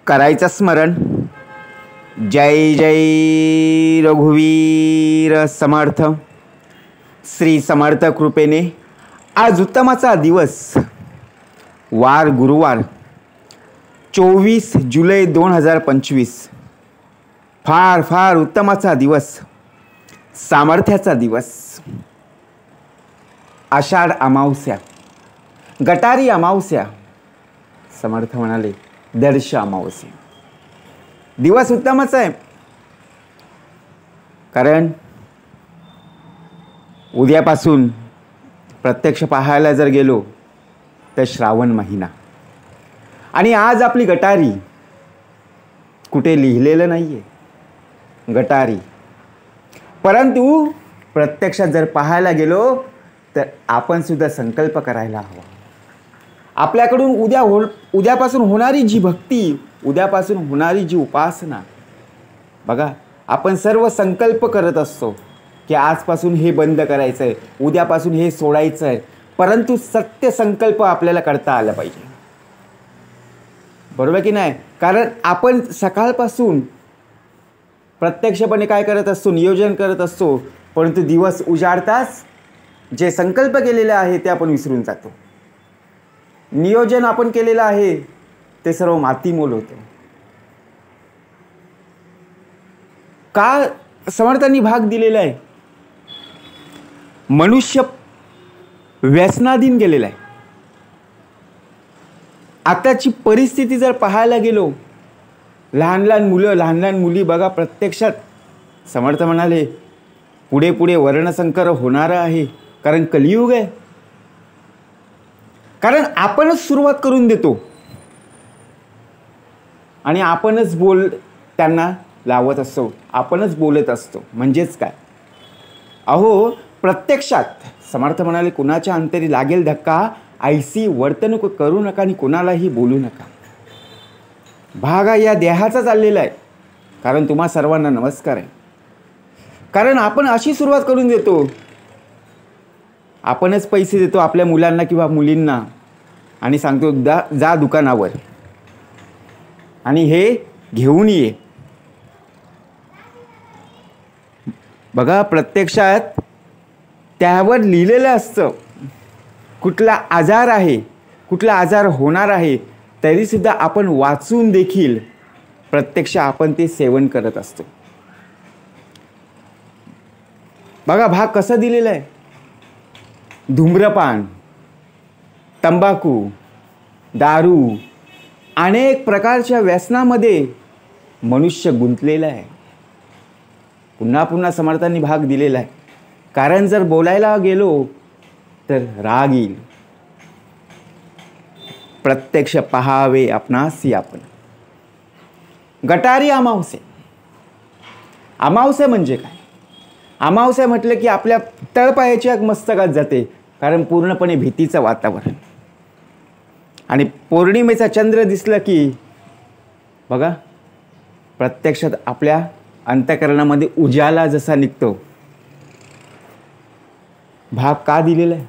करायचं स्मरण. जय जय रघुवीर समर्थ. श्री समर्थ कृपेने आज उत्तमाचा दिवस, वार गुरुवार 24 जुलै 2025. फार फार उत्तमाचा दिवस, सामर्थ्याचा दिवस. आषाढ अमावस्या, गटारी अमावस्या. समर्थ म्हणाले दर्श अमावस्या. दिवस उत्तमच आहे, कारण उद्यापासून प्रत्यक्ष पाहायला जर गेलो तर श्रावण महिना. आणि आज आपली गटारी, कुठे लिहिलेलं नाहीये गटारी, परंतु प्रत्यक्षात जर पाहायला गेलो तर आपण सुद्धा संकल्प करायला हवा. आपल्याकडून उद्यापासून होणारी जी भक्ती, उद्यापासून होणारी जी उपासना, बघा आपण सर्व संकल्प करत असतो की आजपासून हे बंद करायचं आहे, उद्यापासून हे सोडायचं आहे, परंतु सत्य संकल्प आपल्याला करता आला पाहिजे. बरोबर की नाही? कारण आपण सकाळपासून प्रत्यक्षपणे काय करत असतो, नियोजन करत असतो, परंतु दिवस उजाडताच जे संकल्प केलेले आहे ते आपण विसरून जातो. नियोजन आपण केलेलं आहे ते सर्व मातीमोल होतं. का समर्थांनी भाग दिलेला आहे? मनुष्य व्यसनाधीन गेलेला आहे. आताची परिस्थिती जर पाहायला गेलो, लहान लहान मुलं, लहान लहान मुली, बघा प्रत्यक्षात समर्थ म्हणाले पुढे पुढे वर्णसंकर होणार आहे, कारण कलियुग आहे. कारण आपणच सुरुवात करून देतो आणि आपणच त्यांना लावत असतो, आपणच बोलत असतो. म्हणजेच काय, अहो प्रत्यक्षात समर्थ म्हणाले कुणाच्या अंतरी लागेल धक्का, ऐसी वर्तणूक करू नका आणि कुणालाही बोलू नका. भाग या देहाचा चाललेला आहे. कारण तुम्हा सर्वांना नमस्कार आहे. कारण आपण अशी सुरुवात करून देतो, आपणच पैसे देतो आपल्या मुलांना किंवा मुलींना आणि सांगतो जा दुकानावर आणि हे घेऊन ये. बघा प्रत्यक्षात त्यावर लिहिलेलं असतं कुठला आजार आहे, कुठला आजार होणार आहे, तरीसुद्धा आपण वाचून देखील प्रत्यक्ष आपण ते सेवन करत असतो. बघा भाग कसा दिलेला आहे. धूम्रपान, तंबाखू, दारू, अनेक प्रकारच्या व्यसनामध्ये मनुष्य गुंतलेला आहे. पुन्हा पुन्हा समर्थांनी भाग दिलेला आहे. कारण जर बोलायला गेलो तर राग येईल. प्रत्यक्ष पहावे आपणासी आपण. गटारी अमावस्या. अमावस्या म्हणजे काय? अमावस्या म्हटलं की आपल्या तळपायाच्या मस्तकात जाते, कारण पूर्णपणे भीतीचं वातावरण. आणि पौर्णिमेचा चंद्र दिसला की बघा प्रत्यक्षात आपल्या अंतःकरणामध्ये उजाला जसा निघतो. भाग का दिलेला आहे?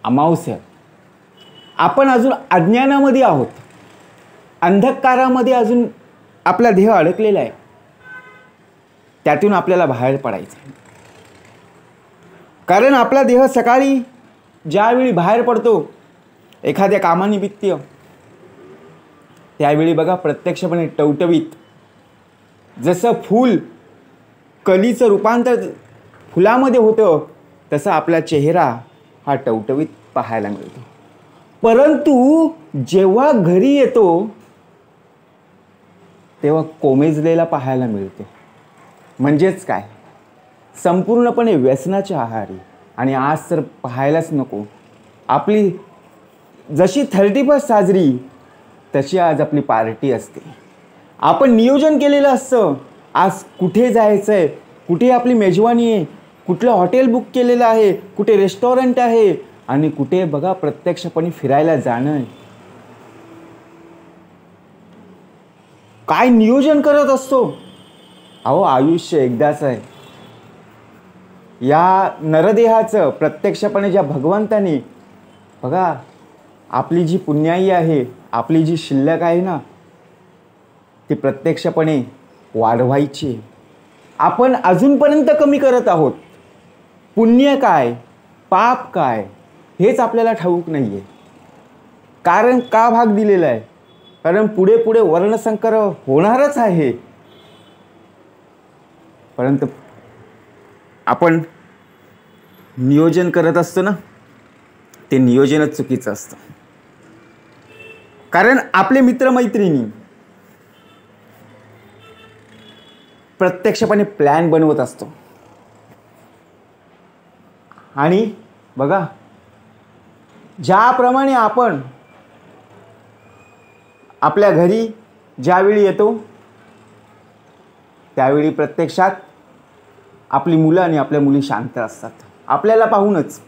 अमावस्या. आपण अजून अज्ञानामध्ये आहोत, अंधकारामध्ये अजून आपला देह अडकलेला आहे. त्यातून आपल्याला बाहेर पडायचं आहे. कारण आपला देह सकाळी ज्यावेळी बाहेर पडतो एखाद्या कामानिमित्त, त्यावेळी बघा प्रत्यक्षपणे टवटवीत, जसं फूल कलीचं रूपांतर फुलामध्ये होतं तसं आपला चेहरा हा टवटवीत पाहायला मिळतो. परंतु जेव्हा घरी येतो तेव्हा कोमेजलेला पाहायला मिळतो. म्हणजेच काय, संपूर्णपणे व्यसनाच्या आहारी. आणि आज तर पाहायलाच नको, आपली जशी 31st साजरी तशी आज आपली पार्टी असते. आपण नियोजन केलेलं असतं, आज कुठे जायचं आहे, कुठे आपली मेजवानी आहे, कुठलं हॉटेल बुक केलेलं आहे, कुठे रेस्टॉरंट आहे, आणि कुठे बघा प्रत्यक्षपणे फिरायला जाणं आहे. काय नियोजन करत असतो. अहो आयुष्य एकदाच आहे. या नरदेहाचं प्रत्यक्षपणे ज्या भगवंताने बघा आपली जी पुण्याई आहे, आपली जी शिल्लक आहे ना, ती प्रत्यक्षपणे वाढवायची. आपण अजूनपर्यंत कमी करत आहोत. पुण्य काय, पाप काय हेच आपल्याला ठाऊक नाही आहे. कारण का भाग दिलेला आहे? कारण पुढे पुढे वर्णसंकर होणारच आहे. परंतु आपण नियोजन करत असतो ना, ते नियोजनच चुकीचं असतं. कारण आपले मित्रमैत्रिणी प्रत्यक्षपणे प्लॅन बनवत असतो. आणि बघा, ज्याप्रमाणे आपण आपल्या घरी ज्यावेळी येतो त्यावेळी प्रत्यक्षात आपली मुलं आणि आपल्या मुली शांत असतात आपल्याला पाहूनच.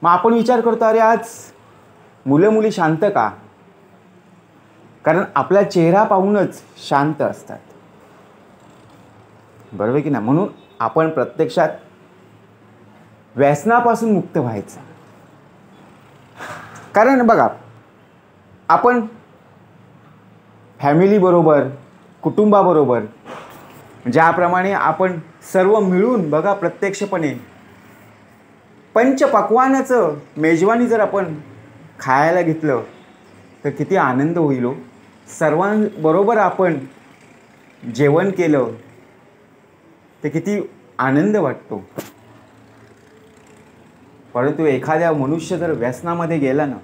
मग आपण विचार करतो, अरे आज मुलं मुली शांत का? कारण आपला चेहरा पाहूनच शांत असतात, बरोबर की नाही? म्हणून आपण प्रत्यक्षात व्यसनापासून मुक्त व्हायचं. कारण बघा, आपण फॅमिलीबरोबर, कुटुंबाबरोबर ज्याप्रमाणे आपण सर्व मिळून बघा प्रत्यक्षपणे पंचपक्वान्नाचं मेजवानी जर आपण खायला घेतलं तर किती आनंद होईल हो. सर्वांबरोबर आपण जेवण केलं तर किती आनंद वाटतो. परंतु एखाद्या मनुष्य जर व्यसनामध्ये गेला ना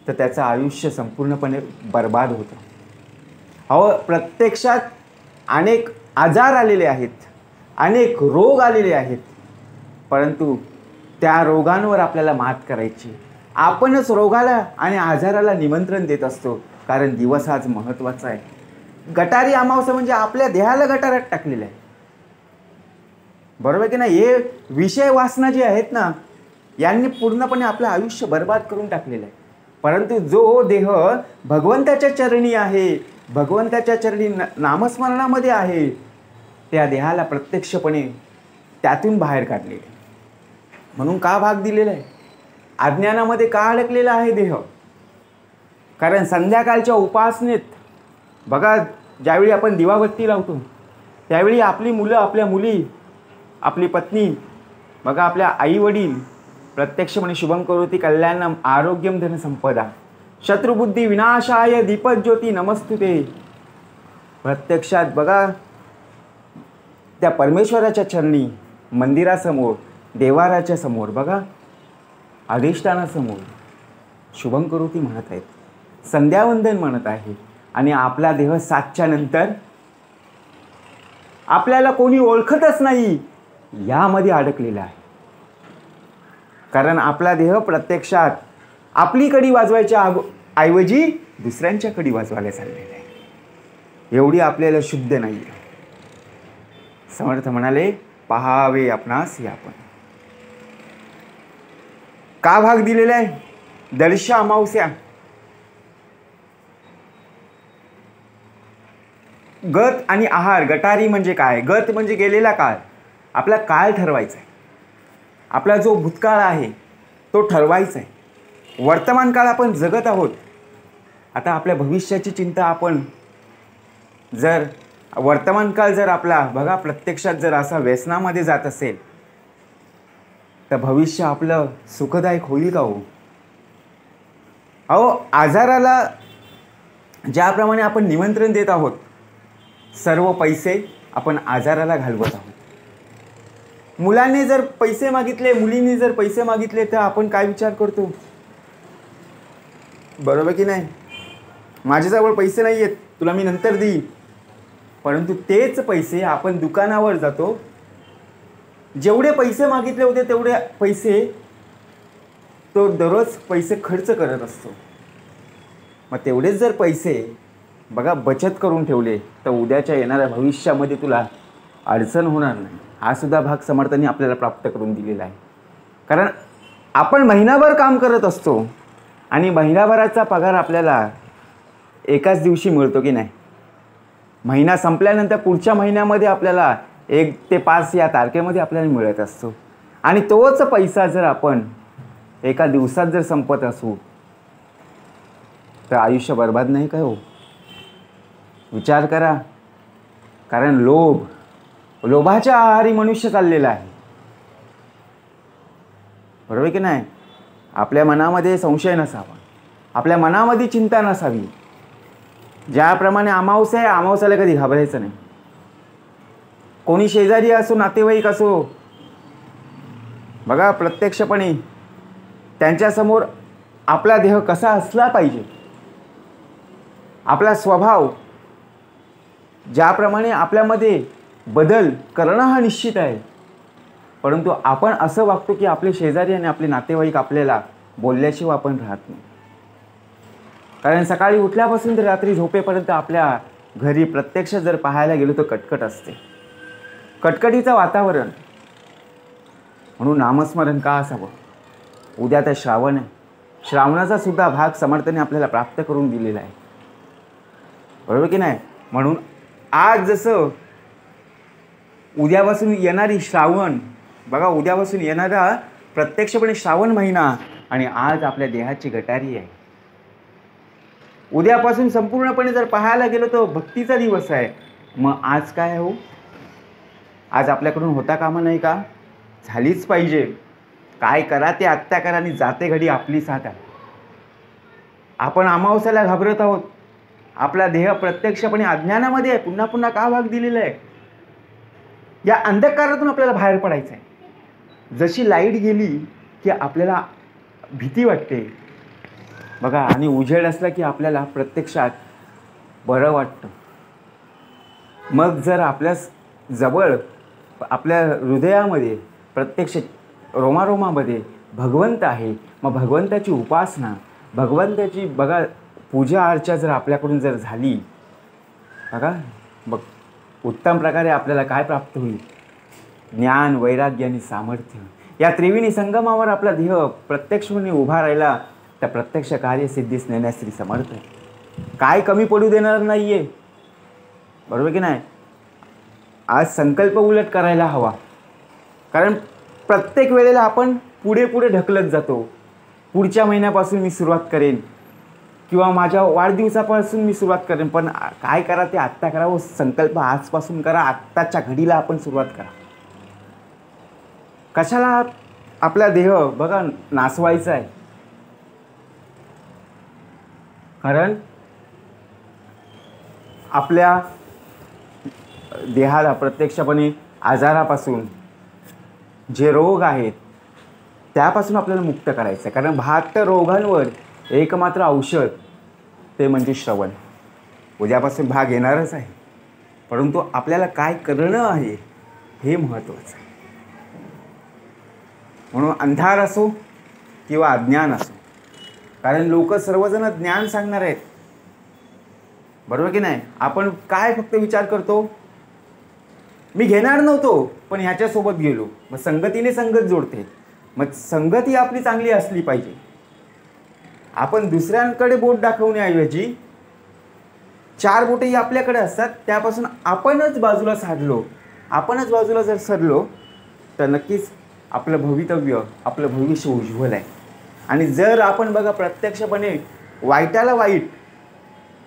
तर त्याचं आयुष्य संपूर्णपणे बर्बाद होतं. अहो, प्रत्यक्षात अनेक आजार आलेले आहेत, अनेक रोग आलेले आहेत, परंतु त्या रोगांवर आपल्याला मात करायची. आपणच रोगाला आणि आजाराला निमंत्रण देत असतो. कारण दिवस आज महत्त्वाचा आहे. गटारी अमावस्या म्हणजे आपल्या देहाला गटारात टाकलेलं आहे, बरोबर की नाही? हे विषय वासना जे आहेत ना, यांनी पूर्णपणे आपलं आयुष्य बर्बाद करून टाकलेलं आहे. परंतु जो देह भगवंताच्या चरणी आहे, भगवंताच्या चरणी नामस्मरणामध्ये आहे, त्या देहाला प्रत्यक्षपणे त्यातून बाहेर काढलेले. म्हणून का भाग दिलेला आहे? अज्ञानामध्ये का अडकलेला आहे देह? कारण संध्याकाळच्या उपासनेत बघा, ज्यावेळी आपण दिवाबत्ती लावतो त्यावेळी आपली मुलं, आपल्या मुली, आपली पत्नी, बघा आपल्या आई वडील प्रत्यक्षपणे शुभं करोति कल्याणम आरोग्यम धन संपदा शत्रुबुद्धी विनाशाय दीपज्योती नमस्तुते. प्रत्यक्षात बघा त्या परमेश्वराच्या चरणी, मंदिरासमोर, देवाराच्या समोर, बघा अधिष्ठानासमोर शुभं करोति म्हणत आहेत, संध्यावंदन म्हणत आहे. आणि आपला देह 7च्या नंतर आपल्याला कोणी ओळखतच नाही यामध्ये अडकलेला आहे. कारण आपला देह प्रत्यक्षात आपली कडी वाजवायच्या ऐवजी दुसऱ्यांच्या कडी वाजवायला चाललेला आहे. एवढी आपल्याला शुद्ध नाही आहे. समर्थ म्हणाले, पहावे आपणास हे आपण. का भाग दिलेला आहे? दर्श अमावस्या. गत आणि आहार. गटारी म्हणजे काय? गत म्हणजे गेलेला काळ. आपला काळ ठरवायचा आहे. आपला जो भूतकाळ आहे तो ठरवायचा आहे. वर्तमान काळ आपण जगत आहोत. आता आपल्या भविष्याची चिंता आपण जर वर्तमान काळ जर आपला बघा प्रत्यक्षात जर असा व्यसनामध्ये जात असेल तर भविष्य आपलं सुखदायक होईल का हो? अहो, आजाराला ज्याप्रमाणे आपण निमंत्रण देत आहोत, सर्व पैसे आपण आजाराला घालवत आहोत. मुलांनी जर पैसे मागितले, मुलींनी जर पैसे मागितले तर आपण काय विचार करतो? बरोबर की नाही? माझ्याजवळ पैसे नाही आहेत, तुला मी नंतर देईन. परंतु तेच पैसे आपण दुकानावर जातो, जेवढे पैसे मागितले होते तेवढे पैसे तो दररोज पैसे खर्च करत असतो. मग तेवढेच जर पैसे बघा बचत करून ठेवले तर उद्याच्या येणाऱ्या भविष्यामध्ये तुला अडचण होणार नाही. हा सुद्धा भाग समर्थांनी आपल्याला प्राप्त करून दिलेला आहे. कारण आपण महिनाभर काम करत असतो आणि महिनाभराचा पगार आपल्याला एकाच दिवशी मिळतो की नाही? महिना संपल्यानंतर पुढच्या महिन्यामध्ये आपल्याला 1 ते 5 या तारखेमध्ये आपल्याला मिळत असतो. आणि तोच पैसा जर आपण एका दिवसात जर संपत असू तर आयुष्य बर्बाद नाही का हो? विचार करा. कारण लोभाच्या आहारी मनुष्य चाललेला आहे. बरोबर की नाही? आपल्या मनामध्ये संशय नसावा, आपल्या मनामध्ये चिंता नसावी. ज्याप्रमाणे अमावस्या आहे, अमावस्याला कधी घाबरायचं नाही. कोणी शेजारी असो, नातेवाईक असो, बघा प्रत्यक्षपणे त्यांच्यासमोर आपला देह कसा असला पाहिजे, आपला स्वभाव ज्याप्रमाणे आपल्यामध्ये बदल करणं हा निश्चित आहे. परंतु आपण असं वागतो की आपले शेजारी आणि आपले नातेवाईक आपल्याला बोलल्याशिवाय आपण राहत नाही. कारण सकाळी उठल्यापासून तर रात्री झोपेपर्यंत आपल्या घरी प्रत्यक्ष जर पाहायला गेलो तर कटकट असते, कटकटीचं वातावरण. म्हणून नामस्मरण का असावं? उद्या तर श्रावण आहे. श्रावणाचा सुद्धा भाग समर्थाने आपल्याला प्राप्त करून दिलेला आहे. बरोबर की नाही? म्हणून आज जसं उद्यापासून येणारी श्रावण, बघा उद्यापासून येणारा प्रत्यक्षपणे श्रावण महिना आणि आज आपल्या देहाची गटारी आहे. उद्यापासून संपूर्णपणे जर पाहायला गेलो तर भक्तीचा दिवस आहे. मग आज काय हो? आज आपल्याकडून होता कामा नाही का? झालीच पाहिजे. काय करा ते आत्ता करा आणि जाते घडी आपली साथ आहे. आपण अमावस्याला घाबरत आहोत. आपला देह प्रत्यक्षपणे अज्ञानामध्ये आहे. पुन्हा पुन्हा का भाग दिलेला आहे? या अंधकारातून आपल्याला बाहेर पडायचं आहे. जशी लाईट गेली की आपल्याला भीती वाटते, बघा, आणि उजेड असला की आपल्याला प्रत्यक्षात बरं वाटतं. मग जर आपल्या जवळ, आपल्या हृदयामध्ये, प्रत्यक्ष रोमारोमामध्ये भगवंत आहे, मग भगवंताची उपासना, भगवंताची बघा पूजा अर्चा जर आपल्याकडून जर झाली, बघा बघ उत्तम प्रकारे आपल्याला काय प्राप्त होईल? ज्ञान, वैराग्य आणि सामर्थ्य. या त्रिवेणी संगमावर आपला देह प्रत्यक्षपणे उभा राहिला तर प्रत्यक्ष कार्यसिद्धीस नेण्यास श्री समर्थ आहे. काय कमी पडू देणार नाही आहे. बरोबर की नाही? आज संकल्प उलट करायला हवा. कारण प्रत्येक वेळेला आपण पुढे पुढे ढकलत जातो. पुढच्या महिन्यापासून मी सुरुवात करेन किंवा माझ्या वाढदिवसापासून मी सुरुवात करेन. पण काय करा ते आत्ता करा. व संकल्प आजपासून करा. आत्ताच्या घडीला आपण सुरुवात करा. कशाला आपला देह बघा नासवायचा आहे? कारण आपल्या देहाला प्रत्यक्षपणे आजारापासून, जे रोग आहेत त्यापासून आपल्याला मुक्त करायचं आहे. कारण 72 रोगांवर एकमात्र औषध ते म्हणजे श्रवण. उद्यापासून भाग येणारच आहे. परंतु आपल्याला काय करणं आहे हे महत्त्वाचं आहे. म्हणून अंधार असो किंवा अज्ञान असो, कारण लोक सर्वजण ज्ञान सांगणार आहेत. बरोबर की नाही? आपण काय फक्त विचार करतो, मी घेणार नव्हतो पण ह्याच्यासोबत गेलो. मग संगतीने संगत जोडते. मग संगत ही आपली चांगली असली पाहिजे. आपण दुसऱ्यांकडे बोट दाखवण्याऐवजी 4 बोटेही आपल्याकडे असतात, त्यापासून आपणच बाजूला सारलो, आपणच बाजूला जर सरलो तर नक्कीच आपलं भवितव्य, आपलं भविष्य उज्ज्वल आहे. आणि जर आपण बघा प्रत्यक्षपणे वाईटाला वाईट,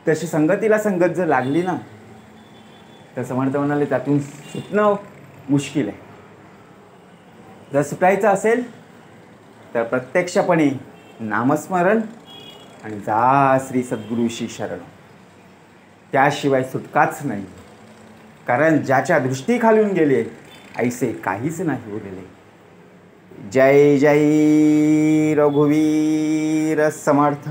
तशी संगतीला संगत जर लागली ना, तर समर्थ म्हणाले त्यातून सुटणं मुश्किल आहे. जर सुटायचं असेल तर प्रत्यक्षपणे नामस्मरण आणि जा श्री सद्गुरूशी शरण, त्याशिवाय सुटकाच नाही. कारण ज्याच्या दृष्टी खालून गेले ऐसे काहीच नाही उरले. जय जय रघुवीर समर्थ.